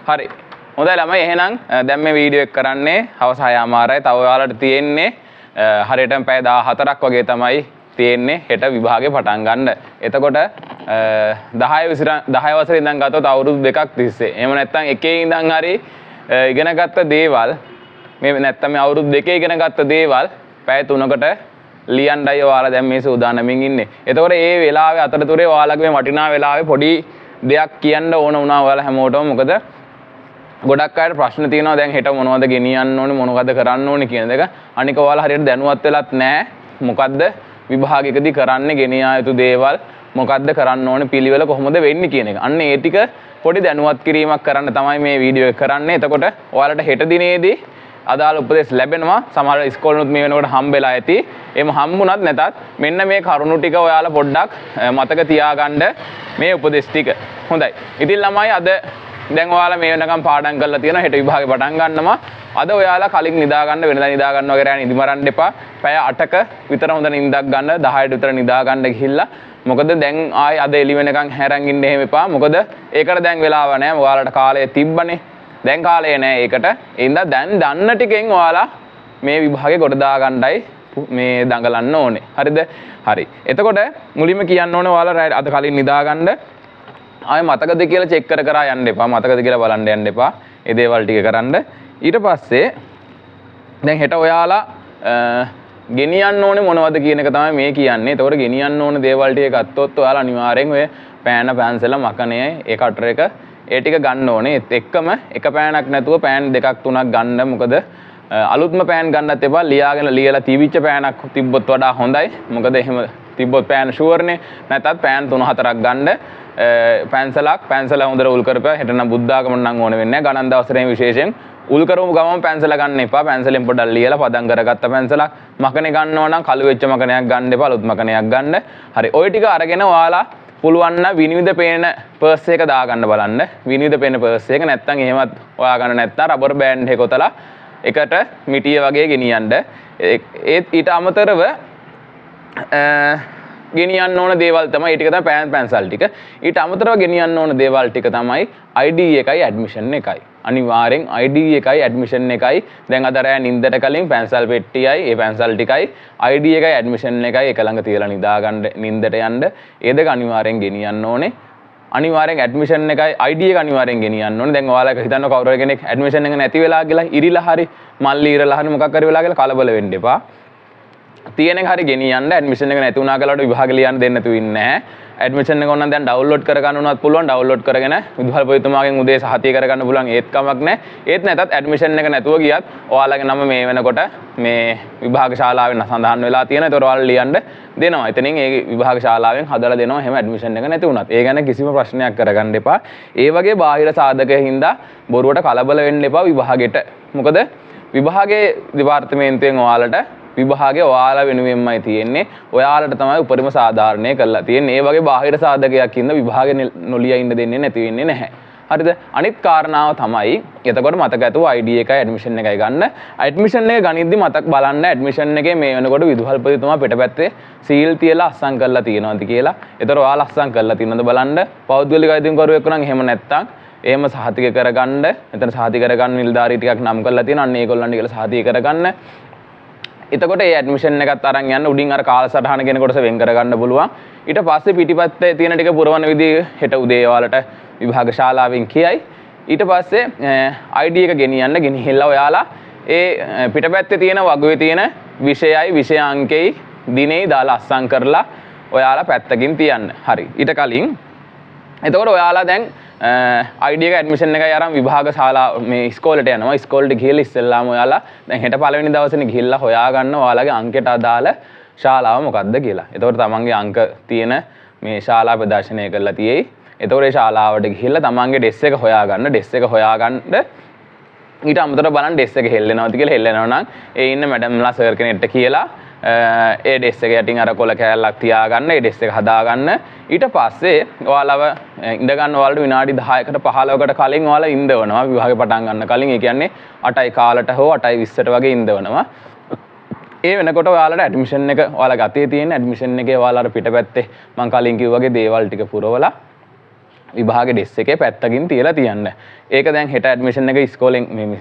හරි. හොඳයි ළමයි එහෙනම් දැන් මේ වීඩියෝ එක කරන්නේ හවස 6:00 තව ඔයාලට තියෙන්නේ හරියටම පැය 14ක් වගේ තමයි තියෙන්නේ හෙට විභාගේ පටන් ගන්න. එතකොට 10 වසරේ ඉඳන් ගත්තොත් අවුරුදු දෙකක් තිස්සේ. එහෙම නැත්නම් එකේ ඉඳන් හරි ඉගෙනගත්ත දේවල් මේ නැත්නම් මේ අවුරුදු දෙකේ ඉගෙනගත්ත දේවල් පැය 3කට ලියන්නයි ඔයාලා දැන් මේ සූදානමින් ඉන්නේ. එතකොට මේ වෙලාවේ අතරතුරේ ඔයාලගේ මේ වටිනා වෙලාවේ පොඩි දෙයක් කියන්න ඕන වුණා ඔයාලා හැමෝටම. මොකද ගොඩක් අයට ප්‍රශ්න තියෙනවා දැන් හෙට මොනවද ගෙනියන්න ඕනේ මොනවද කරන්න ඕනේ කියන එක. අනික ඔයාලා හරියට දැනුවත් වෙලත් නැහැ. මොකද්ද විභාගයකදී කරන්නේ ගෙනියා යුතු දේවල් මොකද්ද කරන්න ඕනේ පිළිවෙල කොහොමද වෙන්නේ කියන එක. අන්න ඒ ටික පොඩි දැනුවත් කිරීමක් කරන්න තමයි මේ වීඩියෝ එක කරන්නේ. එතකොට ඔයාලට හෙට දිනේදී අදාළ උපදෙස් ලැබෙනවා. සමහර ඉස්කෝලේනුත් මේ වෙනකොට හම්බෙලා ඇති. එහෙම හම්බුණත් නැතත් මෙන්න මේ කරුණු ටික ඔයාලා පොඩ්ඩක් මතක තියාගන්න මේ උපදෙස් ටික. හොඳයි. ඉතින් ළමයි අද දැන් ඔයාලා මේ වෙනකම් පාඩම් කරලා තියෙනවා. හෙට විභාගේ පටන් ගන්නවා. අද ඔයාලා කලින් නිදා ගන්න වෙනදා නිදා ගන්න වගේ රැ නිදි මරන්න එපා. පැය 8ක විතර හොඳ නිින්දක් ගන්න 10ට විතර නිදා ගන්න ගිහිල්ලා. මොකද දැන් ආයි අද එළි වෙනකන් හැරන් ඉන්න එහෙම එපා. මොකද ඒකට දැන් වෙලාව නැහැ. ඔයාලට කාලය තිබ්බනේ. දැන් කාලය නැහැ ඒකට. ඒ හින්දා දැන් දන්න ටිකෙන් ඔයාලා මේ විභාගේ කොට දා ගන්නයි මේ දඟලන්න ඕනේ. හරිද? හරි. එතකොට මුලින්ම කියන්න ඕනේ ඔයාලා අද කලින් නිදා ගන්න. ආයෙ මතකද කියලා චෙක් කර යන්න එපා. මතකද කියලා බලන්න යන්න එපා. ඒ දේවල් ටික කරන්න. ඊට පස්සේ දැන් හෙට ඔයාලා ගෙනියන්න ඕනේ මොනවද කියන එක තමයි මේ කියන්නේ. ඒතකොට ගෙනියන්න ඕනේ දේවල් ටික ගත්තොත් ඔයාලා අනිවාර්යෙන් ඔය පෑන පැන්සල මකණය ඒ කටර් එක ඒ ටික ගන්න ඕනේ. ඒත් එක්කම එක පෑනක් නැතුව පෑන් දෙකක් තුනක් ගන්න. මොකද අලුත්ම පෑන් ගන්නත් එපා. ලියාගෙන ලියලා තිබිච්ච පෑනක් තිබ්බොත් වඩා හොඳයි. මොකද එහෙම තිබ්බොත් පෑන් ෂුවර්නේ. නැත්නම් පෑන් 3-4ක් ගන්න. පැන්සල හොඳට උල් කරපුවා. හෙට නම් බුද්ධාගම නම් ඕන වෙන්නේ නැහැ. ගණන් දවසරේ විශේෂයෙන් උල් කරමු ගමන් පැන්සල ගන්න එපා. පැන්සලෙන් පොඩ්ඩක් ලියලා පදම් කරගත්ත පැන්සලක්. මකනේ ගන්නවා නම් කළු වෙච්ච මකනයක් ගන්න එපා. අලුත් මකනයක් ගන්න. හරි. ওই ටික අරගෙන ඔයාලා පුළුවන් නම් විනිවිද පේන පර්ස් එක දාගන්න බලන්න. විනිවිද පේන පර්ස් එක නැත්තම් එහෙමත් හොයාගන්න නැත්තම් රබර් බෑන්ඩ් එක කොතලා එකට මිටිය වගේ ගෙනියන්න. ඒත් ඊට අමතරව ගෙනියන්න ඕන දේවල් තමයි ඊට තමයි පැන්සල් ටික. ඊට අමතරව ගෙනියන්න ඕන දේවල් ටික තමයි ID එකයි ඇඩ්මිෂන් එකයි. අනිවාර්යෙන් ID එකයි ඇඩ්මිෂන් එකයි. දැන් අද රෑ නිින්දට කලින් පැන්සල් පෙට්ටියයි ඒ පැන්සල් ටිකයි ID එකයි ඇඩ්මිෂන් එකයි එක ළඟ තියලා නිදා ගන්න නිින්දට යන්න. ඒ දෙක අනිවාර්යෙන් ගෙනියන්න ඕනේ. අනිවාර්යෙන් ඇඩ්මිෂන් එකයි ID එක අනිවාර්යෙන් ගෙනියන්න ඕනේ. දැන් ඔයාලා හිතන්න කවුරු හරි කෙනෙක් ඇඩ්මිෂන් එක නැති වෙලා කියලා ඉරිලා හරි මල්ලි ඉරලා හරි මොකක් හරි වෙලා කියලා කලබල වෙන්න එපා. තියෙන එක හරි ගෙනියන්න. ඇඩ්මිෂන් එක නැති වුණා කියලාට විභාග ලියන්න දෙන්න තු ඉන්නේ නැහැ. ඇඩ්මිෂන් එක ඕනනම් දැන් ඩවුන්ලෝඩ් කර ගන්න උනත් පුළුවන්. ඩවුන්ලෝඩ් කරගෙන විදුහල්පතිතුමාගෙන් උදේ සහතිය කර ගන්න පුළුවන්. ඒත් කමක් නැහැ. ඒත් නැතත් ඇඩ්මිෂන් එක නැතුව ගියත් ඔයාලගේ නම මේ වෙනකොට මේ විභාග ශාලාවෙන් සඳහන් වෙලා තියෙනවා. ඒතකොට ඔයාලා ලියන්න දෙනවා. එතනින් ඒ විභාග ශාලාවෙන් හදලා දෙනවා. එහෙම ඇඩ්මිෂන් එක නැති වුණත්. ඒ ගැන කිසිම ප්‍රශ්නයක් කරගන්න එපා. ඒ වගේ බාහිර සාධකයෙන් හින්දා බොරුවට කලබල වෙන්න එපා විභාගෙට. මොකද විභාගයේ දෙපාර්තමේන්තුවෙන් ඔයාලට විභාගේ ඔයාලා වෙනුවෙන්මයි තියෙන්නේ. ඔයාලට තමයි උපරිම සාධාරණය කරලා තියෙන්නේ. ඒ වගේ බාහිර සාධකයක් ඉන්න විභාගේ නොලිය ඉන්න දෙන්නේ නැති වෙන්නේ නැහැ. හරිද? අනිත් කාරණාව තමයි එතකොට මතක ඇතුව ID එකයි ඇඩ්මිෂන් එකයි ගන්න. ඇඩ්මිෂන් එක ගනිද්දි මතක බලන්න ඇඩ්මිෂන් එකේ මේ වෙනකොට විදුහල්පතිතුමා පිටපැත්තේ සීල් තියලා අස්සම් කරලා තියෙනවද කියලා. ඒතර ඔයාලා අස්සම් කරලා තියෙනවද බලන්න. පෞද්ගලික අයිතිකරුවෙක් නම් එහෙම නැත්තම් එහෙම සහතික කරගන්න. එතන සහතික කරගන්න නිලධාරී ටිකක් නම් කරලා තියෙනවා. අන්න ඒගොල්ලන්ට කියලා සහතික කරගන්න. එතකොට ඒ ඇඩ්මිෂන් එකත් අරන් යන්න උඩින් අර කාලසටහන කියන කොටස වෙන් කරගන්න පුළුවන්. ඊට පස්සේ පිටිපැත්තේ තියෙන ටික පුරවන විදිහ හෙට උදේ ඔයාලට විභාග ශාලාවෙන් කියයි. ඊට පස්සේ ID එක ගෙනියන්න ගෙනිහිල්ලා ඔයාලා ඒ පිටපැත්තේ තියෙන වගුවේ තියෙන විෂයයි විෂය අංකෙයි දිනෙයි දාලා අස්සම් කරලා ඔයාලා පැත්තකින් තියන්න. හරි. ඊට කලින් එතකොට ඔයාලා දැන් ID එක ඇඩ්මිෂන් එකයි අරන් විභාග ශාලා මේ ඉස්කෝලේට යනවා. ඉස්කෝලේට ගිහලා ඉස්සෙල්ලාම ඔයාලා දැන් හෙට පළවෙනි දවසේනේ ගිහිල්ලා හොයාගන්න ඔයාලගේ අංකයට අදාළ ශාලාව මොකක්ද කියලා. එතකොට තමන්ගේ අංක තියෙන මේ ශාලා ප්‍රදර්ශනය කරලා තියෙයි. එතකොට ඒ ශාලාවට ගිහිල්ලා තමන්ගේ ඩෙස් එක හොයාගන්න. ඩෙස් එක හොයාගන්න ඊට අමතරව බලන්න ඩෙස් එක හෙල්ලෙනවද කියලා. හෙල්ලෙනවා නම් ඒ ඉන්න මැඩම්ලා සර් කෙනෙක්ට කියලා ඒ ඩෙස් එක යටින් අර කොල කෑල්ලක් තියාගන්න. ඒ ඩෙස් එක හදාගන්න. ඊට පස්සේ ඔයාලව ඉඳ ගන්න ඔයාලට විනාඩි 10කට 15කට කලින් ඔයාලා ඉඳවනවා විභාගේ පටන් ගන්න කලින්. ඒ කියන්නේ 8යි කාලට හෝ 8:20ට වගේ ඉඳවනවා. ඒ වෙනකොට ඔයාලට ඇඩ්මිෂන් එක ඔයාලගේ අතේ තියෙන ඇඩ්මිෂන් එකේ ඔයාලා අර පිටපැත්තේ මම කලින් කිව්වා වගේ දේවල් ටික පුරවලා විභාගේ ඩෙස් එකේ පැත්තකින් තියලා තියන්න. ඒක දැන් හෙට ඇඩ්මිෂන් එක ඉස්කෝලෙන් මේ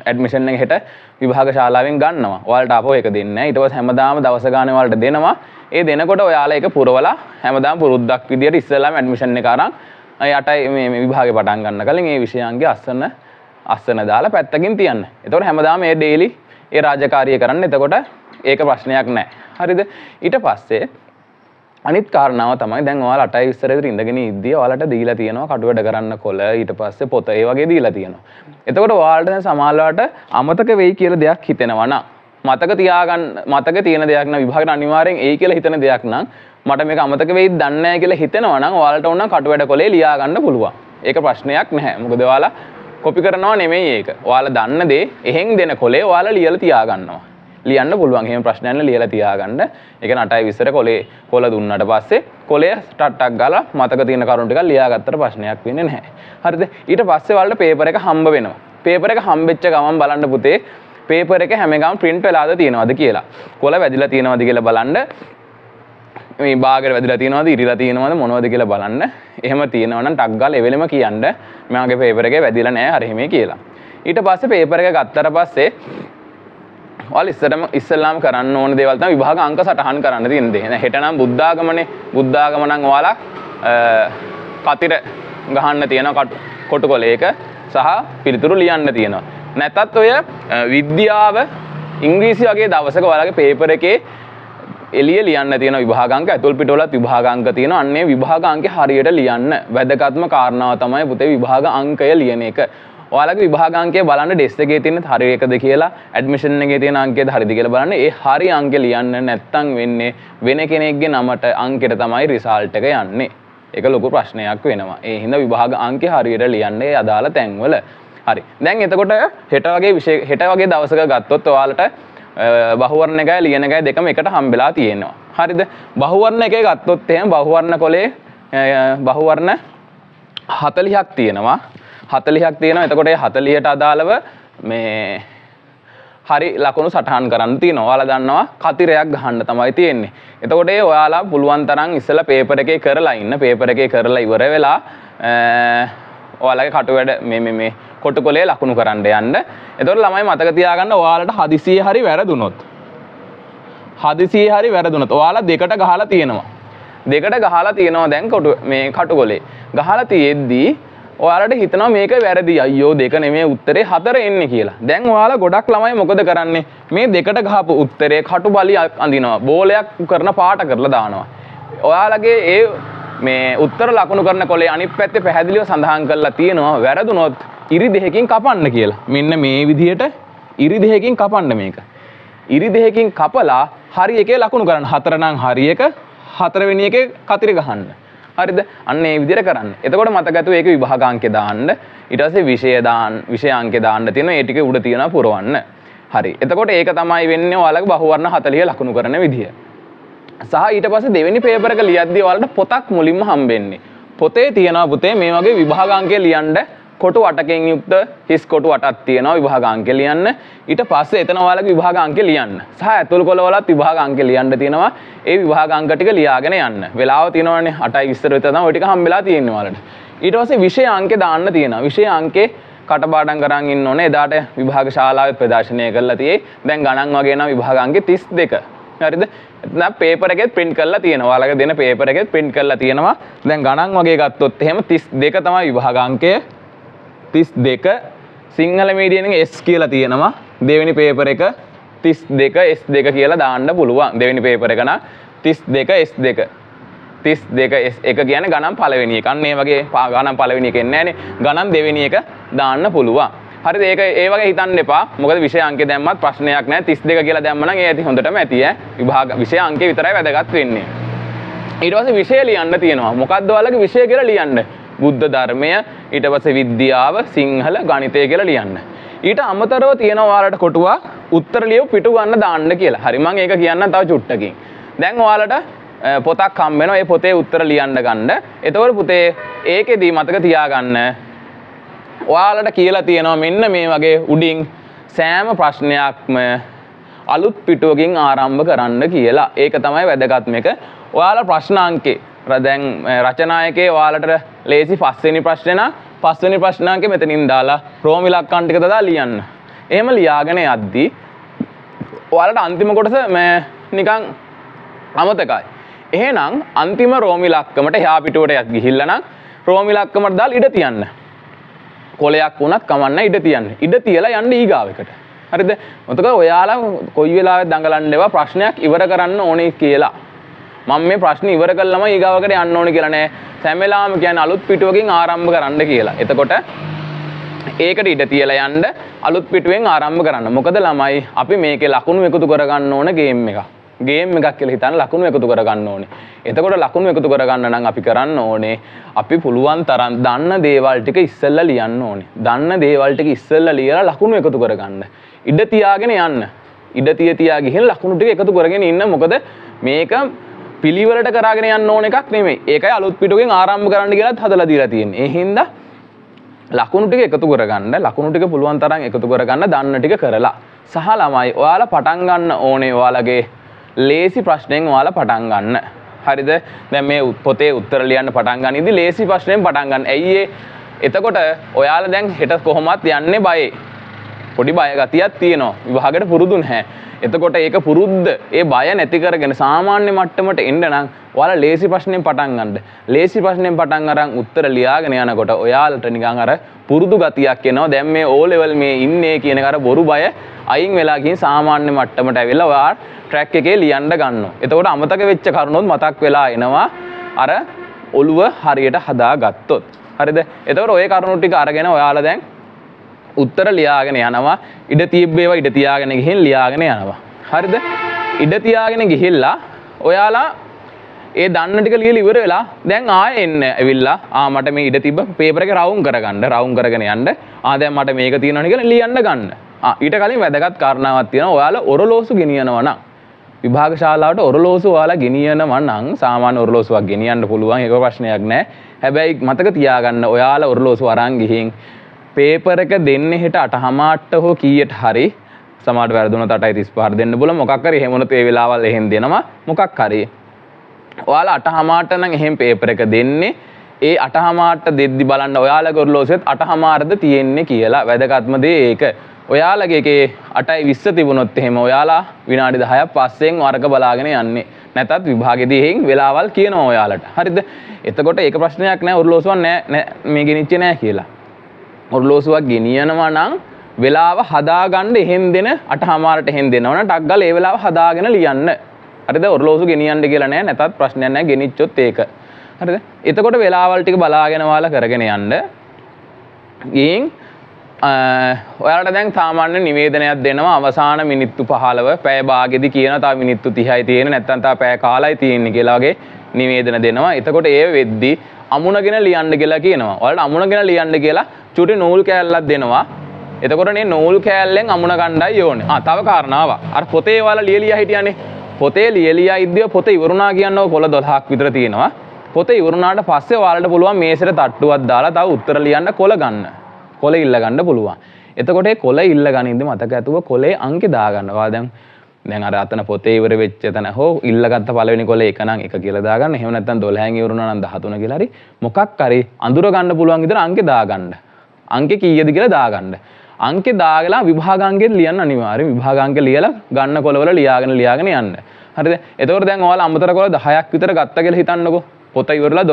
ඇඩ්මිෂන් එක හෙට විභාග ශාලාවෙන් ගන්නවා. ඔයාලට ආපහු ඒක දෙන්නේ නැහැ. ඊට පස්සේ හැමදාම දවස ගානේ ඔයාලට දෙනවා. ඒ දෙනකොට ඔයාලා ඒක පුරවලා හැමදාම පුරුද්දක් විදියට ඉස්සෙල්ලාම ඇඩ්මිෂන් එක අරන් 8යි මේ විභාගේ පටන් ගන්න කලින් මේ විෂයාංගේ අස්සන දාලා පැත්තකින් තියන්න. එතකොට හැමදාම මේ ඩේලි ඒ රාජකාරිය කරන්න. එතකොට ඒක ප්‍රශ්නයක් නැහැ. හරිද? ඊට පස්සේ අනිත් කාරණාව තමයි දැන් ඔයාලා 8යි ඉස්සර ඉදිරි ඉඳගෙන ඉද්දී ඔයාලට දීලා තියෙනවා කටුවැඩ කරන්න කොළ ඊට පස්සේ පොත ඒ වගේ දීලා තියෙනවා. එතකොට ඔයාලට දැන් සමාජලාට අමතක වෙයි කියලා දෙයක් හිතෙනවා නම් මතක තියෙන දෙයක් නම් විභාගයට අනිවාර්යෙන් එයි කියලා හිතන දෙයක් නම් මට මේක අමතක වෙයිද දන්නේ නැහැ කියලා හිතෙනවා නම් ඔයාලට ඕන කටුවැඩ කොලේ ලියා ගන්න පුළුවන්. ඒක ප්‍රශ්නයක් නැහැ. මොකද ඔයාලා කොපි කරනවා නෙමෙයි ඒක. ඔයාලා දන්න දේ එහෙන් දෙන කොලේ ඔයාලා ලියලා තියා ගන්නවා. ලියන්න පුළුවන්. එහෙම ප්‍රශ්නයක් නැහැ ලියලා තියාගන්න. ඒක 8යි විතර කොළ දුන්නාට පස්සේ කොලේ ටට්ටක් ගාලා මතක තියෙන කරුණු ටිකක් ලියාගත්තට ප්‍රශ්නයක් වෙන්නේ නැහැ. හරිද? ඊට පස්සේ ඔයාලට පේපර් එක හම්බ වෙනවා. පේපර් එක හම්බෙච්ච ගමන් බලන්න පුතේ පේපර් එක හැම එකම print වෙලාද තියෙනවද කියලා. කොළ වැදිලා තියෙනවද කියලා බලන්න. මේ බාගර වැදිලා තියෙනවද ඉරිලා තියෙනවද මොනවද කියලා බලන්න. එහෙම තියෙනවා නම් ටක් ගාලා එවෙලෙම කියන්න මගේ පේපර් එකේ වැදිලා නැහැ හරි එහෙමයි කියලා. ඊට පස්සේ පේපර් එක ගත්තට පස්සේ ඔයාලා ඉස්සෙල්ලාම කරන්න ඕන දේවල් තමයි විභාග අංක සටහන් කරන්න තියෙන දේ. දැන් හෙට නම් බුද්ධාගමනේ. බුද්ධාගම නම් ඔයාලා කතිර ගහන්න තියෙනවා කොටු කොලයක සහ පිළිතුරු ලියන්න තියෙනවා. නැතත් ඔය විද්‍යාව ඉංග්‍රීසි වගේ දවසක ඔයාලගේ පේපර් එකේ එළිය ලියන්න තියෙන විභාගාංක ඇතුල් පිටවලත් විභාගාංක තියෙනවා. අන්නේ විභාගාංකේ හරියට ලියන්න. වැදගත්ම කාරණාව තමයි පුතේ විභාග අංකය ලියන එක. ඔයාලගේ විභාගාංකය බලන්න ඩෙස් එකේ තියෙන හරි එකද කියලා ඇඩ්මිෂන් එකේ තියෙන අංකයද හරිද කියලා බලන්න. ඒ හරි අංකය ලියන්න නැත්තම් වෙන්නේ වෙන කෙනෙක්ගේ නමට අංකෙට තමයි රිසල්ට් එක යන්නේ. ඒක ලොකු ප්‍රශ්නයක් වෙනවා. ඒ හින්දා විභාග අංකය හරියට ලියන්න ඒ අදාළ තැන්වල. හරි. දැන් එතකොට හෙට වගේ දවසක ගත්තොත් ඔයාලට බහුවර්ණ එකයි ලියන එකයි දෙකම එකට හම්බෙලා තියෙනවා. හරිද? බහුවර්ණ එකේ ගත්තොත් එහෙනම් බහුවර්ණ කොලේ බහුවර්ණ 40ක් තියෙනවා. 40ක් තියෙනවා. එතකොට ඒ 40ට අදාළව මේ හරි ලකුණු සටහන් කරන්න තියෙනවා. ඔයාලා දන්නවා කතිරයක් ගහන්න තමයි තියෙන්නේ. එතකොට ඒ ඔයාලා පුළුවන් තරම් ඉස්සෙල්ලා පේපර් එකේ කරලා ඉන්න. පේපර් එකේ කරලා ඉවර වෙලා ඔයාලගේ කටුවැඩ මේ කොටුකොලේ ලකුණු කරන්න යන්න. එතකොට ළමයි මතක තියාගන්න ඔයාලට හදිසියෙ හරි වැරදුනොත් ඔයාලා දෙකට ගහලා තියෙනවා. දැන් මේ කටුකොලේ. ගහලා තියෙද්දී ඔයාලට හිතනවා මේක වැරදි. අයියෝ දෙක නෙමෙයි උත්තරේ 4 එන්නේ කියලා. දැන් ඔයාලා ගොඩක් ළමයි මොකද කරන්නේ? මේ දෙකට ගහපු උත්තරේ කටුබලියක් අඳිනවා. බෝලයක් කරන පාට කරලා දානවා. ඔයාලගේ ඒ මේ උත්තර ලකුණු කරන කොලේ අනිත් පැත්තේ පැහැදිලිව සඳහන් කරලා තියෙනවා වැරදුනොත් ඉරි දෙකකින් කපන්න කියලා. මෙන්න මේ විදිහට ඉරි දෙකකින් කපන්න මේක. ඉරි දෙකකින් කපලා හරි එකේ ලකුණු කරන්න. 4 නම් හරි එක 4 වෙනි එකේ කතිර ගහන්න. හරිද? අන්න ඒ විදිහට කරන්න. එතකොට මතකතු ඒක විභාගාංකේ දාන්න. ඊට පස්සේ විෂයාංකේ දාන්න තියෙනවා. ඒ ටික උඩ තියනවා පුරවන්න. හරි. එතකොට ඒක තමයි වෙන්නේ ඔයාලගේ බහුවර්ණ 40 ලකුණු කරන විදිය. සහ ඊට පස්සේ දෙවෙනි පේපර් එක ලියද්දී ඔයාලට පොතක් මුලින්ම හම්බෙන්නේ. පොතේ තියෙනවා පුතේ මේ වගේ විභාගාංකේ ලියන්න කොටු 8කින් යුක්ත හිස් කොටු 8ක් තියෙනවා විභාගාංකේ ලියන්න. ඊට පස්සේ එතන ඔයාලගේ විභාගාංකේ ලියන්න. සහ ඇතුල් කොළවලත් විභාගාංකේ ලියන්න තියෙනවා. ඒ විභාගාංක ටික ලියාගෙන යන්න. වෙලාව තියෙනවනේ 8යි 20 විතර තමයි ওই ටික හම්බෙලා තියෙන්නේ ඔයාලට. ඊට පස්සේ විෂයාංකේ දාන්න තියෙනවා. විෂයාංකේ කටපාඩම් කරන් ඉන්න ඕනේ. එදාට විභාග ශාලාවේ ප්‍රදර්ශනය කරලා තියෙයි. දැන් ගණන් වගේ නම් විභාගාංකේ 32. හරිද? දැන් පේපර් එකෙත් print කරලා තියෙනවා. ඔයාලගේ දෙන පේපර් එකෙත් print කරලා තියෙනවා. දැන් ගණන් වගේ ගත්තොත් එහෙම 32 තමයි විභාගාංකය. 32 සිංහල මීඩියම් එකේ S කියලා තියෙනවා. දෙවෙනි පේපර් එක 32 S2 කියලා දාන්න පුළුවන්. දෙවෙනි පේපර් එක නම් 32 S2. 32 S1 කියන්නේ ගණන් පළවෙනි එක. අන්න ඒ වගේ ගණන් පළවෙනි එක එන්නේ නැහනේ. ගණන් දෙවෙනි එක දාන්න පුළුවන්. හරිද? ඒක ඒ වගේ හිතන්න එපා. මොකද විෂය අංකේ දැම්මත් ප්‍රශ්නයක් නැහැ. 32 කියලා දැම්ම නම් ඒ ඇති හොඳටම ඇති ඈ. විභාග විෂය අංකේ විතරයි වැදගත් වෙන්නේ. ඊට පස්සේ විෂය ලියන්න තියෙනවා. මොකක්ද ඔයාලගේ විෂය කියලා ලියන්න? බුද්ධ ධර්මය, ඊට පස්සේ විද්‍යාව, සිංහල, ගණිතය කියලා ලියන්න. ඊට අමතරව තියෙනවා ඔයාලට කොටුවා උත්තර ලියව පිටු ගන්න දාන්න කියලා. හරි මම ඒක කියන්නම් තව චුට්ටකින්. දැන් ඔයාලට පොතක් හම්බ වෙනවා. ඒ පොතේ උත්තර ලියන්න ගන්න. එතකොට පුතේ ඒකෙදී මතක තියාගන්න ඔයාලට කියලා තියෙනවා මෙන්න මේ වගේ උඩින් සෑම ප්‍රශ්නයක්ම අලුත් පිටුවකින් ආරම්භ කරන්න කියලා. ඒක තමයි වැදගත්ම එක. ඔයාලා ප්‍රශ්න අංකේ දැන් රචනායකේ ඔයාලට ලේසි පස්වෙනි ප්‍රශ්නේ නම් පස්වෙනි ප්‍රශ්නාංකෙ මෙතනින් දාලා රෝම ඉලක්කම් ටික දාලා ලියන්න. එහෙම ලියාගෙන යද්දී ඔයාලට අන්තිම කොටස නිකන් අමතකයි. එහෙනම් අන්තිම රෝම ඉලක්කමට එහා පිටුවට ගිහිල්ලා නම් රෝම ඉලක්කමට දාලා ඉඩ තියන්න. කොලයක් වුණත් කමන්න ඉඩ තියන්න. ඉඩ තියලා යන්න ඊගාවෙකට. හරිද? මොකද ඔයාලා කොයි වෙලාවෙත් දඟලන්න ඒවා ප්‍රශ්නයක් ඉවර කරන්න ඕනේ කියලා. මම මේ ප්‍රශ්න ඉවර කළාම ඊගාවකට යන්න ඕනේ කියලා නෑ. සෑම වෙලාවෙම කියන්නේ අලුත් පිටුවකින් ආරම්භ කරන්න කියලා. එතකොට ඒකට ඉඩ තියලා යන්න අලුත් පිටුවෙන් ආරම්භ කරන්න. මොකද ළමයි අපි මේකේ ලකුණු එකතු කරගන්න ඕන ගේම් එකක්. ගේම් එකක් කියලා හිතන්න ලකුණු එකතු කරගන්න ඕනේ. එතකොට ලකුණු එකතු කරගන්න නම් අපි කරන්න ඕනේ අපි පුළුවන් තරම් දන්න දේවල් ටික ඉස්සෙල්ලා ලියන්න ඕනේ. දන්න දේවල් ටික ඉස්සෙල්ලා ලියලා ලකුණු එකතු කරගන්න. ඉඩ තියාගෙන යන්න. ඉඩ තියා ගිහින් ලකුණු ටික එකතු කරගෙන ඉන්න. මොකද මේක පිළිවෙලට කරගෙන යන්න ඕන එකක් නෙමෙයි. ඒකයි අලුත් පිටුවකින් ආරම්භ කරන්න කියලාත් හදලා දීලා තියෙන්නේ. ඒ හින්දා ලකුණු ටික එකතු කරගන්න, ලකුණු ටික පුළුවන් තරම් එකතු කරගන්න, දන්න ටික කරලා. සහ ළමයි ඔයාලා පටන් ගන්න ඕනේ ඔයාලගේ ලේසි ප්‍රශ්නෙන් ඔයාලා පටන් ගන්න. හරිද? දැන් මේ පොතේ උත්තර ලියන්න පටන් ගනිද්දි ලේසි ප්‍රශ්නෙන් පටන් ගන්න. ඇයි එතකොට ඔයාලා දැන් හෙට කොහොමත් යන්නේ බයේ. පොඩි බය ගතියක් තියෙනවා. විභාගයට පුරුදු නැහැ. එතකොට ඒක පුරුද්ද ඒ බය නැති කරගෙන සාමාන්‍ය මට්ටමට එන්න නම් ඔයාලා ලේසි ප්‍රශ්නෙන් පටන් ගන්න. ලේසි ප්‍රශ්නෙන් පටන් අරන් උත්තර ලියාගෙන යනකොට ඔයාලට නිකන් අර පුරුදු ගතියක් එනවා. දැන් මේ O level මේ ඉන්නේ කියන එක අර බොරු බය අයින් වෙලා ගිහින් සාමාන්‍ය මට්ටමට ඇවිල්ලා ඔයා ට්‍රැක් එකේ ලියන්න ගන්නවා. එතකොට අමතක වෙච්ච කරුණොත් මතක් වෙලා එනවා අර ඔළුව හරියට හදාගත්තොත්. හරිද? එතකොට ওই කරුණු ටික අරගෙන ඔයාලා දැන් උත්තර ලියාගෙන යනවා. ඉඩ තියබ්බේවා ඉඩ තියාගෙන ගිහින් ලියාගෙන යනවා. හරිද? ඉඩ තියාගෙන ගිහිල්ලා ඔයාලා ඒ දන්න ටික ලියලා ඉවර වෙලා දැන් ආයෙ එන්න ඇවිල්ලා මට මේ ඉඩ තිබ්බ පේපර් එක රවුම් කරගන්න. රවුම් කරගෙන යන්න. දැන් මට මේක තියෙනවනේ කියලා ලියන්න ගන්න. ඊට කලින් වැදගත් කාරණාවක් තියෙනවා. ඔයාලා ඔරලෝසු ගෙනියනවා නම් විභාග ශාලාවට ඔරලෝසු ඔයාලා ගෙනියනවා නම් සාමාන්‍ය ඔරලෝසුවක් ගෙනියන්න පුළුවන්. ඒක ප්‍රශ්නයක් නෑ. හැබැයි මතක තියාගන්න ඔයාලා ඔරලෝසු අරන් ගිහින් පේපර් එක දෙන්නේ හෙට 8:00ට හෝ කීයට හරි සමහරට වැරදුනොත් 8:35 දෙන්න බුල මොකක් හරි එහෙම වුණොත් ඒ වෙලාවල් එහෙන් දෙනවා මොකක් හරි ඔයාලා 8:00ට නම් එහෙන් පේපර් එක දෙන්නේ ඒ 8:00ට දෙද්දි බලන්න ඔයාලගේ ඔරලෝසුවෙත් 8:00ද තියෙන්නේ කියලා වැදගත්ම දේ ඒක ඔයාලගේ එකේ 8:20 තිබුණොත් එහෙම ඔයාලා විනාඩි 10ක් පස්සෙන් වරක බලාගෙන යන්නේ නැතත් විභාගෙදී එහෙන් වෙලාවල් කියනවා ඔයාලට හරිද එතකොට ඒක ප්‍රශ්නයක් නෑ ඔරලෝසුවක් නෑ මේ ගෙනිච්චේ නෑ කියලා ඔරලෝසුවක් ගෙනියනවා නම් වෙලාව හදාගන්න එහෙන් දෙන 8:00ට එහෙන් දෙනවනම් ටක් ගාලා ඒ වෙලාව හදාගෙන ලියන්න. හරිද? ඔරලෝසු ගෙනියන්න කියලා නෑ නැතත් ප්‍රශ්නයක් නෑ ගෙනිච්චොත් ඒක. හරිද? එතකොට වෙලාවල් ටික බලාගෙන වාලා කරගෙන යන්න. ගින් ඔයාලට දැන් සාමාන්‍ය නිවේදනයක් දෙනවා අවසාන මිනිත්තු 15 පැය භාගෙදි කියන තව මිනිත්තු 30යි තියෙන්නේ නැත්නම් තව පැය කාලයි තියෙන්නේ කියලා වගේ නිවේදන දෙනවා. එතකොට ඒ වෙද්දි අමුණගෙන ලියන්න කියලා කියනවා. ඔයාලට අමුණගෙන ලියන්න කියලා චුටි නූල් කෑල්ලක් දෙනවා. එතකොට මේ නූල් කෑල්ලෙන් අමුණ ගන්නයි ඕනේ. තව කාරණාවක්. අර පොතේ ඔයාලා ලියලියා හිටියානේ. පොතේ ලියලියා ඉද්දිය පොත ඉවරුණා කියනව කොළ 12ක් විතර තියෙනවා. පොත ඉවරුණාට පස්සේ ඔයාලට පුළුවන් මේසෙට තට්ටුවක් දාලා තව උත්තර ලියන්න කොළ ගන්න. කොළ ඉල්ල ගන්න පුළුවන්. එතකොට ඒ කොළ ඉල්ල ගනින්ද මතක ඇතුව කොළේ අංකේ දාගන්න. ඔයා දැන් අර අතන පොතේ ඉවර වෙච්ච තැන හෝ ඉල්ලගත්ත පළවෙනි කොළේ එක නම් එක කියලා දාගන්න. එහෙම නැත්නම් 12න් ඉවරුණා නම් 13 කියලා හරි මොකක් හරි අඳුර ගන්න පුළුවන් විතර අංකේ දාගන්න. අංකේ කීයද කියලා දාගන්න. අංකේ දාගලා විභාගාංකෙත් ලියන්න අනිවාර්යයෙන්. විභාගාංක ලියලා ගන්න කොළවල ලියාගෙන යන්න. හරිද? එතකොට දැන් ඔයාලා අමතර කොළ 10ක් විතර ගත්තා කියලා හිතන්නකෝ. පොත ඉවරලා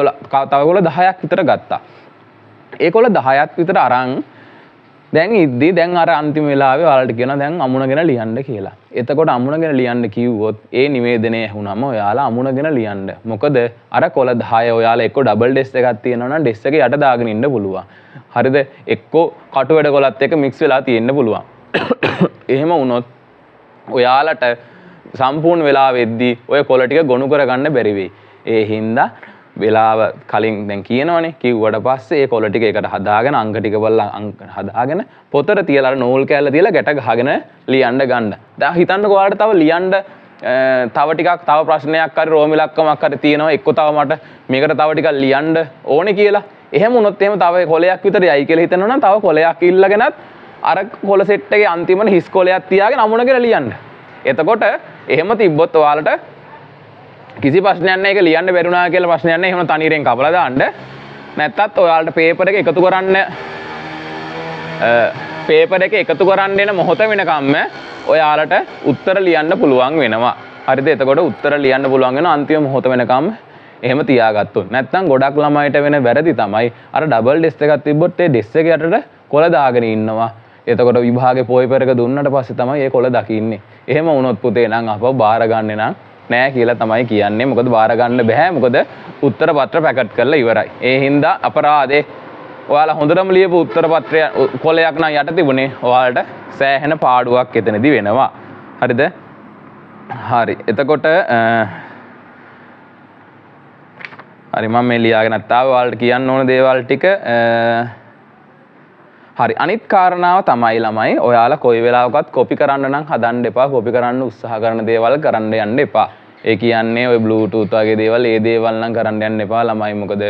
තව කොළ 10ක් විතර ගත්තා. ඒ කොළ 10ක් විතර අරන් දැන් ඉද්දි දැන් අර අන්තිම වෙලාවේ ඔයාලට කියනවා දැන් අමුණගෙන ලියන්න කියලා. එතකොට අමුණගෙන ලියන්න කිව්වොත් ඒ නිවේදනයේ ඇහුනම ඔයාලා අමුණගෙන ලියන්න. මොකද අර කොළ 10 ඔයාලා එක්ක ඩබල් ඩෙස් එකක් තියෙනවා නම් ඩෙස් එකේ යට දාගෙන ඉන්න පුළුවන්. හරිද? එක්කෝ කටු වැඩ කොළත් එක්ක මික්ස් වෙලා තියෙන්න පුළුවන්. එහෙම වුණොත් ඔයාලට සම්පූර්ණ වෙලාවෙද්දී ඔය කොළ ටික ගොනු කරගන්න බැරි වෙයි. ඒ හින්දා වෙලාව කලින් දැන් කියනවනේ කිව්වට පස්සේ ඒ කොළ ටික එකට හදාගෙන අංක ටික බලලා අංක හදාගෙන පොතට තියලා අර නූල් කෑල්ල තියලා ගැට ගහගෙන ලියන්න ගන්න. දැන් හිතන්නකෝ ඔයාලට තව ලියන්න තව ටිකක් තව ප්‍රශ්නයක් හරි රෝම ඉලක්කමක් හරි තියෙනවා එක්ක තව මට මේකට තව ටිකක් ලියන්න ඕනේ කියලා. එහෙම වුණොත් එහෙම තව කොලයක් විතර යයි කියලා හිතනවා නම් තව කොලයක් ඉල්ලගෙනත් අර කොළ සෙට් එකේ අන්තිමන හිස් කොලයක් තියාගෙන අමුණගෙන ලියන්න. එතකොට එහෙම තිබ්බොත් ඔයාලට කිසි ප්‍රශ්නයක් නැහැ. ඒක ලියන්න බැරුණා කියලා ප්‍රශ්නයක් නැහැ. එහෙම තනියෙන් කපලා දාන්න. නැත්තත් ඔයාලට පේපර් එක එකතු කරන්න පේපර් එක එකතු කරන්න එන මොහොත වෙනකම්ම ඔයාලට උත්තර ලියන්න පුළුවන් වෙනවා. හරිද? එතකොට උත්තර ලියන්න පුළුවන් වෙන අන්තිම මොහොත වෙනකම් එහෙම තියාගත්තොත්. නැත්නම් ගොඩක් ළමයිට වෙන වැරදි තමයි අර ඩබල් ඩෙස්ක් එකක් තිබ්බොත් ඒ ඩෙස්ක් එක යටට කොළ දාගෙන ඉන්නවා. එතකොට විභාගේ පොයිපර් එක දුන්නට පස්සේ තමයි ඒ කොළ දකින්නේ. එහෙම වුණොත් පුතේ නම් අපව බාර ගන්නෙ නම් නෑ කියලා තමයි කියන්නේ. මොකද බාර ගන්න බෑ. මොකද උත්තර පත්‍ර පැකට් කරලා ඉවරයි. ඒ හින්දා අපරාධේ ඔයාලා හොඳටම ලියපු උත්තර පත්‍රය කොලයක් නම් යට තිබුණේ ඔයාලට සෑහෙන පාඩුවක් එතනදී වෙනවා. හරිද? හරි. එතකොට හරි මම මේ ලියාගෙන නැත්තාව ඔයාලට කියන්න ඕන දේවල් ටික හරි. අනිත් කාරණාව තමයි ළමයි ඔයාලා කොයි වෙලාවකවත් කොපි කරන්න නම් හදන්න එපා. කොපි කරන්න උත්සාහ කරන දේවල් කරන්න යන්න එපා. ඒ කියන්නේ ඔය බ්ලූටූත් වගේ දේවල් ඒ දේවල් නම් කරන්න යන්න එපා ළමයි. මොකද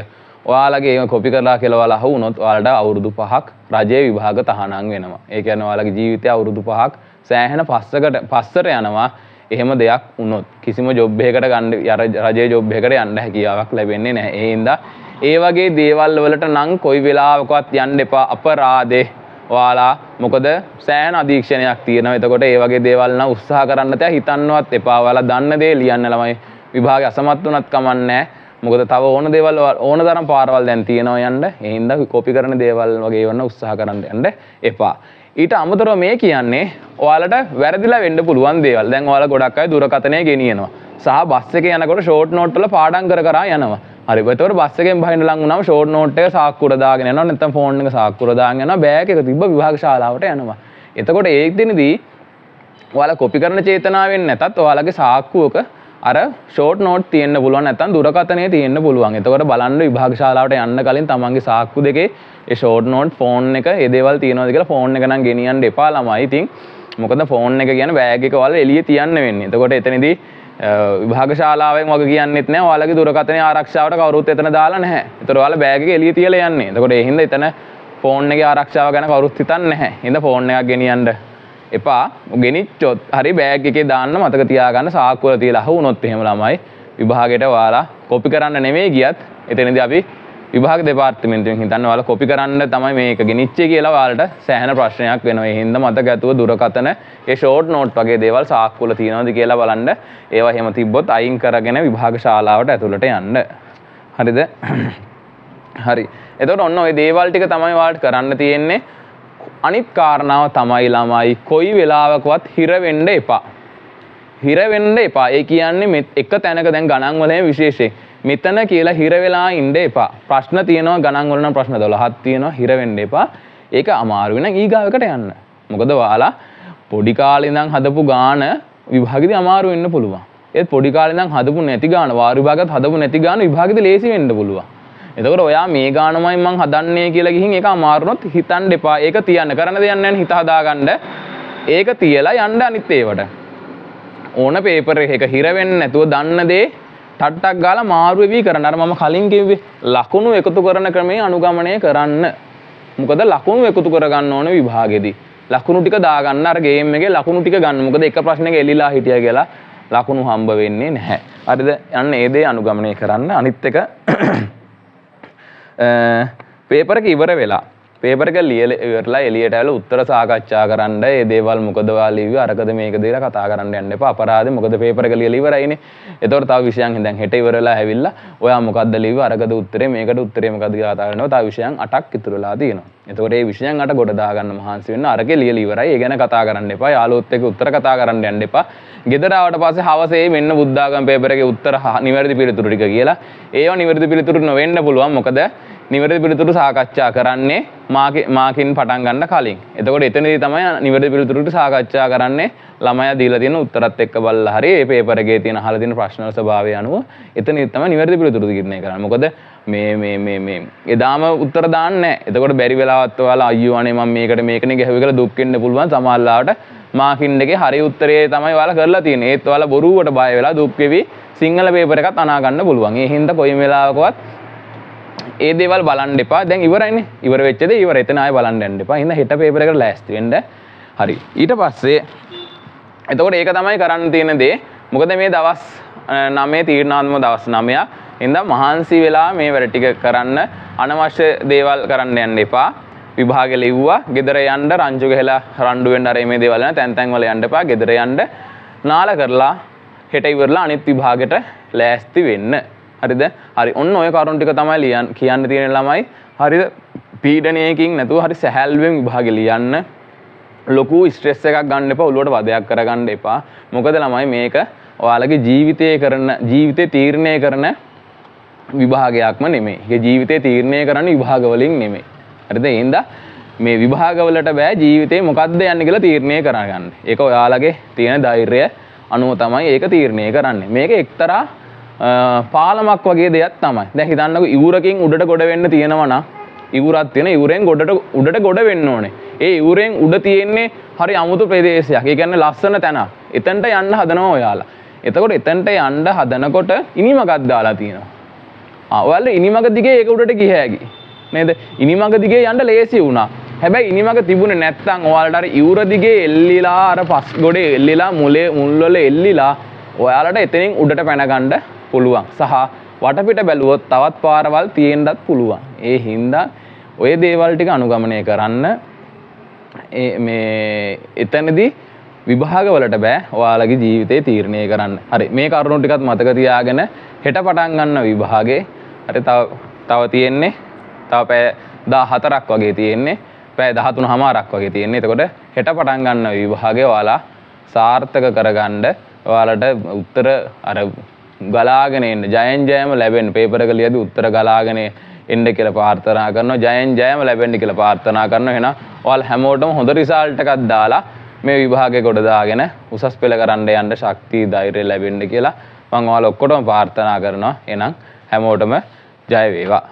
ඔයාලගේ ඒක කොපි කරලා කියලා ඔයාලා අහුනොත් ඔයාලට අවුරුදු 5ක් රජයේ විභාග තහනම් වෙනවා. ඒ කියන්නේ ඔයාලගේ ජීවිතය අවුරුදු 5ක් සෑහෙන පස්සට යනවා. එහෙම දෙයක් වුණොත් කිසිම ජොබ් එකකට ගන්න රජයේ ජොබ් එකකට යන්න හැකියාවක් ලැබෙන්නේ නැහැ. ඒ හින්දා ඒ වගේ දේවල් වලට නම් කොයි වෙලාවකවත් යන්න එපා. අපරාධේ ඔයාලා මොකද සෑහෙන අධීක්ෂණයක් තියෙනවා. එතකොට ඒ වගේ දේවල් නම් උත්සාහ කරන්න තියා හිතන්නවත් එපා. ඔයාලා දන්න දේ ලියන්න ළමයි. විභාගේ අසමත් වුණත් කමන්නේ නැහැ. මොකද තව ඕන දේවල් ඕන තරම් පාරවල් දැන් තියෙනවා යන්න. ඒ හින්දා කොපි කරන දේවල් වගේ වන්න උත්සාහ කරන්න යන්න එපා. ඊට අමතරව මේ කියන්නේ ඔයාලට වැරදිලා වෙන්න පුළුවන් දේවල්. දැන් ඔයාලා ගොඩක් අය දුරකථනය ගෙනියනවා. සහ බස් එකේ යනකොට ෂෝට් නෝට් වල පාඩම් කර යනවා. හරි. ඒතකොට බස් එකෙන් බහින්න ලඟ වුණාම ෂෝට් නෝට් එක සාක්කුවට දාගෙන යනවා. නැත්නම් ෆෝන් එක සාක්කුවට දාගෙන යනවා. බෑග් එක තිබ්බ විභාග ශාලාවට යනවා. එතකොට ඒ දිනදී ඔයාලා කොපි කරන චේතනාවෙන් නැතත් ඔයාලගේ සාක්කුවක අර ෂෝට් නෝට් තියෙන්න පුළුවන්. නැත්නම් දුරකථනය තියෙන්න පුළුවන්. එතකොට බලන්න විභාග ශාලාවට යන්න කලින් තමන්ගේ සාක්කු දෙකේ ඒ ෂෝට් නෝට් ෆෝන් එක ඒ දේවල් තියෙනවද කියලා ෆෝන් එක නම් ගෙනියන්න එපා ළමයි. ඉතින් මොකද ෆෝන් එක කියන්නේ බෑග් එක ඔයාලා එළියේ තියන්න වෙන්නේ. එතකොට එතනදී විභාග ශාලාවෙන් වගේ කියන්නෙත් නැහැ. ඔයාලගේ දුරකථනයේ ආරක්ෂාවට කවුරුත් එතන දාලා නැහැ. ඒතර ඔයාලා බෑග් එක එළියේ තියලා යන්නේ. එතකොට ඒ හින්දා එතන ෆෝන් එකේ ආරක්ෂාව ගැන කවුරුත් හිතන්නේ නැහැ. හින්දා ෆෝන් එකක් ගෙනියන්න එපා. ගෙනිච්චොත් හරි බෑග් එකේ දාන්න මතක තියාගන්න. සාක්කුවල තියලා අහුනොත් එහෙම ළමයි විභාගයට ඔයාලා කොපි කරන්න නෙමෙයි ගියත් එතනදී අපි විභාග දෙපාර්තමේන්තුවෙන් හිතන්න ඔයාලා කොපි කරන්න තමයි මේක ගෙනිච්චේ කියලා ඔයාලට සෑහෙන ප්‍රශ්නයක් වෙනවා. ඒ හින්දා මතක ඇතුව දුරකථන ඒ ෂෝට් නෝට් වගේ දේවල් සාක්කුවල තියෙනවද කියලා බලන්න. ඒවා එහෙම තිබ්බොත් අයින් කරගෙන විභාග ශාලාවට ඇතුළට යන්න. හරිද? හරි. එතකොට ඔන්න ඔය දේවල් ටික තමයි ඔයාලට කරන්න තියෙන්නේ. අනිත් කාරණාව තමයි ළමයි කොයි වෙලාවකවත් හිර වෙන්න එපා. හිර වෙන්න එපා. ඒ කියන්නේ එක තැනක දැන් ගණන් වල විශේෂයෙන් මෙතන කියලා හිර වෙලා ඉන්න එපා. ප්‍රශ්න තියෙනවා ගණන් වල නම් ප්‍රශ්න 12ක් තියෙනවා. හිර වෙන්න එපා. ඒක අමාරු වෙන ඊගාවකට යන්න. මොකද ඔයාලා පොඩි කාලේ ඉඳන් හදපු ගාන විභාගෙදී අමාරු වෙන්න පුළුවන්. ඒත් පොඩි කාලේ ඉඳන් හදපු නැති ගාන වාර විභාගات හදපු නැති ගාන විභාගෙදී ලේසි වෙන්න පුළුවන්. එතකොට ඔයා මේ ගානමයි මං හදන්නේ කියලා ගිහින් ඒක අමාරුනොත් හිතන්න එපා. ඒක තියන්න කරන්න දෙයක් නැහැ හිත හදාගන්න. ඒක තියලා යන්න අනිත් ඒවට. ඕන පේපර් එකක හිර වෙන්නේ නැතුව දන්න දේ ටට්ටක් ගාලා මාරු වෙවි කරන්න. අර මම කලින් කිව්වේ ලකුණු එකතු කරන ක්‍රමයේ අනුගමනය කරන්න. මොකද ලකුණු එකතු කරගන්න ඕනේ විභාගෙදී. ලකුණු ටික දාගන්න අර ගේම් එකේ ලකුණු ටික ගන්න. මොකද එක ප්‍රශ්නයක එලිලා හිටියා කියලා ලකුණු හම්බ වෙන්නේ නැහැ. හරිද? යන්න ඒ දේ අනුගමනය කරන්න. අනිත් එක පේපර් එක ඉවර වෙලා පේපර් එක ඉවරලා එළියට ඇවිල්ලා උත්තර සාකච්ඡා කරන්න. ඒ දේවල් මොකද ඔයාලා ලිව්වේ අරකද මේකද කියලා කතා කරන්න යන්න එපා. අපරාධේ මොකද පේපර් එක ලියලා ඉවරයිනේ. ඒතකොට තව විෂයන් දැන් හෙට ඉවර වෙලා ඇවිල්ලා ඔයා මොකද්ද ලිව්වේ අරකද උත්තරේ මේකද උත්තරේ මොකද්ද කියලා කතා කරනවා. තව විෂයන් 8ක් ඉතුරු වෙලා තියෙනවා. ඒතකොට මේ විෂයන් 8 ගොඩ දාගන්න මහන්සි වෙන්න. අරකේ ලියලා ඉවරයි. ඒ ගැන කතා කරන්න එපා. යාළුවොත් එක්ක උත්තර කතා කරන්න යන්න එපා. ගෙදර ආවට පස්සේ හවසේ මෙන්න බුද්ධාගම පේපර් එකේ උත්තර නිවැරදි පිළිතුරු ටික කියලා. ඒවා නිවැරදි පිළිතුරු නොවෙන්න පුළුවන්. මොකද නිවැරදි පිළිතුරු සාකච්ඡා කරන්නේ මාකින් පටන් ගන්න කලින්. එතකොට එතනදී තමයි නිවැරදි පිළිතුරුට සාකච්ඡා කරන්නේ ළමයා දීලා තියෙන උත්තරත් එක්ක බලලා හරි මේ පේපර් එකේ තියෙන අහලා තියෙන ප්‍රශ්න වල ස්වභාවය අනුව එතනදී තමයි නිවැරදි පිළිතුරු තීරණය කරන්නේ. මොකද මේ එදාම උත්තර දාන්නේ නැහැ. එතකොට බැරි වෙලාවත් ඔයාලා අයියෝ අනේ මම මේකනේ ගැහුවේ කියලා දුක් වෙන්න පුළුවන්. සමහරවිට මාකින් එකේ හරි උත්තරේ තමයි ඔයාලා කරලා තියෙන්නේ. ඒත් ඔයාලා බොරුවට බය වෙලා දුක් වෙවි සිංහල පේපර් එකත් අනා ගන්න පුළුවන්. ඒ හින්දා කොයි වෙලාවකවත් ඒ දේවල් බලන්න එපා. දැන් ඉවරයිනේ. ඉවර වෙච්ච දේ ඉවර. එතන ආයෙ බලන්න යන්න එපා. හින්දා හෙට පේපර් එකට ලෑස්ති වෙන්න. හරි. ඊට පස්සේ එතකොට ඒක තමයි කරන්න තියෙන දේ. මොකද මේ දවස් 9 තීරණාත්මක දවස් 9ක්. ඉඳන් මහන්සි වෙලා මේ වැඩ ටික කරන්න අනවශ්‍ය දේවල් කරන්න යන්න එපා. විභාගෙ ලිව්වා ගෙදර යන්න රංචු ගහලා රණ්ඩු වෙන්න අර මේ දේවල් නෑ තැන් තැන් වල යන්න එපා. ගෙදර යන්න නාල කරලා හෙට ඉවරලා අනිත් විභාගෙට ලෑස්ති වෙන්න. හරිද? හරි. ඔන්න ඔය කරුණු ටික තමයි කියන්න තියෙන ළමයි. හරිද? පීඩනයකින් නැතුව හරි සැහැල්ලුවෙන් විභාගෙ ලියන්න. ලොකු ස්ට්‍රෙස් එකක් ගන්න එපා. ඔළුවට වදයක් කරගන්න එපා. මොකද ළමයි මේක ඔයාලගේ ජීවිතේ තීරණය කරන විභාගයක්ම නෙමෙයි. ඒ ජීවිතේ තීරණය කරන විභාග වලින් නෙමෙයි. හරිද? එහෙනම් මේ විභාග වලට බෑ ජීවිතේ මොකද්ද යන්නේ කියලා තීරණය කරගන්න. ඒක ඔයාලගේ තියෙන ධෛර්යය අනුව තමයි ඒක තීරණය කරන්නේ. මේක එක්තරා පාලමක් වගේ දෙයක් තමයි. දැන් හිතන්නකෝ ඉවුරකින් උඩට ගොඩ වෙන්න තියෙනවා නම් ඉවුරක් තියෙන ඉවුරෙන් උඩට ගොඩ වෙන්න ඕනේ. ඒ ඉවුරෙන් උඩ තියෙන්නේ හරි අමුතු ප්‍රදේශයක්. ඒ කියන්නේ ලස්සන තැනක්. එතනට යන්න හදනවා ඔයාලා. එතකොට එතනට යන්න හදනකොට ඉනිමකක් දාලා තියෙනවා. ඔයාලා ඉනිමක දිගේ ඒක උඩට ගිය හැකි. නේද? ඉනිමක දිගේ යන්න ලේසි වුණා. හැබැයි ඉනිමක තිබුණේ නැත්නම් ඔයාලට අර ඉවුර දිගේ එල්ලිලා අර පස් ගොඩේ එල්ලිලා මුල් වල එල්ලිලා ඔයාලට එතනින් උඩට පැන ගන්න පුළුවන්. සහ වටපිට බැලුවොත් තවත් පාරවල් තියෙන්නත් පුළුවන්. ඒ හින්දා ඔය දේවල් ටික අනුගමනය කරන්න. මේ එතනදී විභාග වලට බෑ ඔයාලගේ ජීවිතේ තීරණය කරන්න. හරි. මේ කරුණු ටිකත් මතක තියාගෙන හෙට පටන් ගන්න විභාගේ. හරි. තව තියෙන්නේ තව පැය 14ක් වගේ තියෙන්නේ. පැය 13මාරක් වගේ තියෙන්නේ. එතකොට හෙට පටන් ගන්න විභාගේ ඔයාලා සාර්ථක කරගන්න ඔයාලට උත්තර අර ගලාගෙන එන්න ජයෙන් ජයම ලැබෙන්න පේපර් එක ලියදී උත්තර ගලාගෙන එන්න කියලා ප්‍රාර්ථනා කරනවා. ජයෙන් ජයම ලැබෙන්න කියලා ප්‍රාර්ථනා කරනවා. එහෙනම් ඔයාලා හැමෝටම හොඳ රිසල්ට් එකක් දාලා මේ විභාගේ කොට දාගෙන උසස් පෙළ කරන්න යන්න ශක්තිය ධෛර්යය ලැබෙන්න කියලා මම ඔයාලා ඔක්කොටම ප්‍රාර්ථනා කරනවා. එහෙනම් හැමෝටම ජය වේවා.